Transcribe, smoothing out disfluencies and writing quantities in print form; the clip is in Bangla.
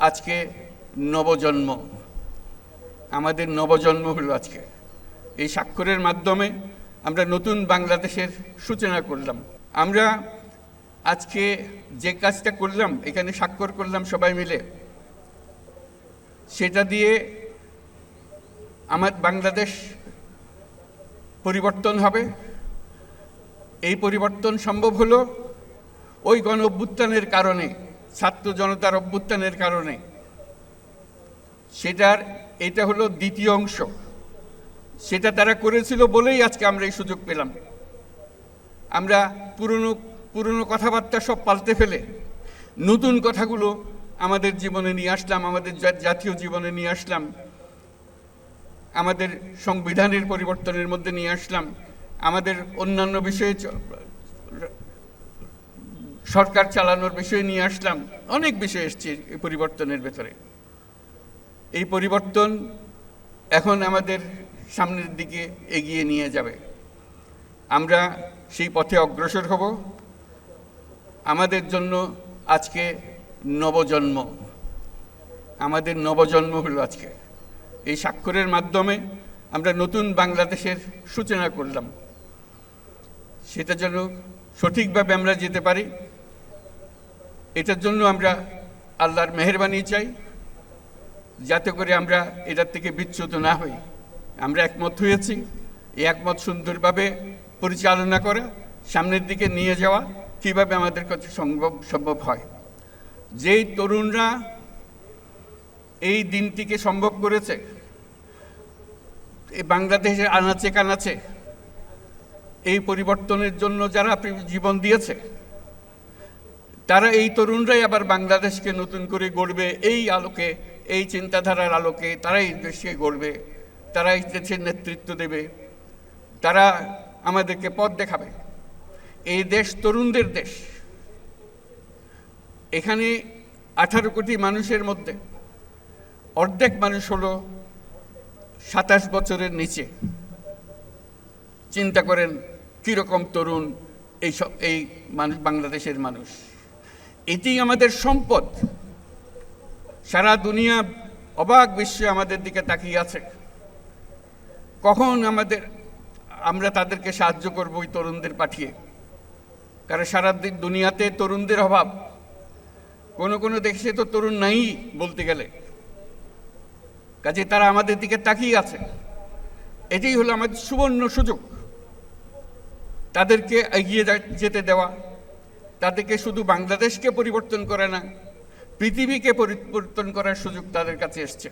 আজকে নবজন্ম, আমাদের নবজন্ম হলো আজকে। এই স্বাক্ষরের মাধ্যমে আমরা নতুন বাংলাদেশের সূচনা করলাম। আমরা আজকে যে কাজটা করলাম, এখানে স্বাক্ষর করলাম সবাই মিলে, সেটা দিয়ে আমার বাংলাদেশ পরিবর্তন হবে। এই পরিবর্তন সম্ভব হলো ওই গণ অভ্যুত্থানের কারণে, ছাত্র জনতার অভ্যুত্থানের কারণে। এটা হলো দ্বিতীয় অংশ। সেটা তারা করেছিল বলেই আজকে আমরা এই সুযোগ পেলাম। আমরা পুরনো কথাবার্তা সব পাল্টে ফেলে নতুন কথাগুলো আমাদের জীবনে নিয়ে আসলাম, আমাদের জাতীয় জীবনে নিয়ে আসলাম, আমাদের সংবিধানের পরিবর্তনের মধ্যে নিয়ে আসলাম, আমাদের অন্যান্য বিষয়ে সরকার চালানোর বিষয়ে নিয়ে আসলাম। অনেক বিষয় এসছে এই পরিবর্তনের ভেতরে। এই পরিবর্তন এখন আমাদের সামনের দিকে এগিয়ে নিয়ে যাবে। আমরা সেই পথে অগ্রসর হব। আমাদের জন্য আজকে নবজন্ম, আমাদের নবজন্ম হলো আজকে। এই স্বাক্ষরের মাধ্যমে আমরা নতুন বাংলাদেশের সূচনা করলাম। সেটা যেন সঠিকভাবে আমরা যেতে পারি, এটার জন্য আমরা আল্লাহর মেহেরবানি চাই, যাতে করে আমরা এটার থেকে বিচ্যুত না হই। আমরা একমত হয়েছি, এই একমত সুন্দরভাবে পরিচালনা করা, সামনের দিকে নিয়ে যাওয়া কীভাবে আমাদের কাছে সম্ভব হয়। যেই তরুণরা এই দিনটিকে সম্ভব করেছে, এই বাংলাদেশের আনাচে কানাচে এই পরিবর্তনের জন্য যারা জীবন দিয়েছে, তারা এই তরুণরাই আবার বাংলাদেশকে নতুন করে গড়বে। এই আলোকে, এই চিন্তাধারার আলোকে তারাই দেশকে গড়বে, তারাই দেশের নেতৃত্ব দেবে, তারা আমাদেরকে পথ দেখাবে। এই দেশ তরুণদের দেশ। এখানে 18 কোটি মানুষের মধ্যে অর্ধেক মানুষ হলো 27 বছরের নিচে। চিন্তা করেন কীরকম তরুণ এই মানুষ, বাংলাদেশের মানুষ। এটি আমাদের সম্পদ। সারা দুনিয়া অবাক বিশ্বে আমাদের দিকে তাকিয়ে আছে, কখন আমরা তাদেরকে সাহায্য করব ওই তরুণদের পাঠিয়ে। কারণ সারা দুনিয়াতে তরুণদের অভাব, কোনো দেশে তো তরুণ নাই বলতে গেলে। কাজে তারা আমাদের দিকে তাকিয়ে আছে। এটাই হলো আমাদের সুবর্ণ সুযোগ, তাদেরকে এগিয়ে যেতে দেওয়া। তাদেরকে শুধু বাংলাদেশকে পরিবর্তন করে না, পৃথিবীকে পরিবর্তন করার সুযোগ তাদের কাছে এসছে।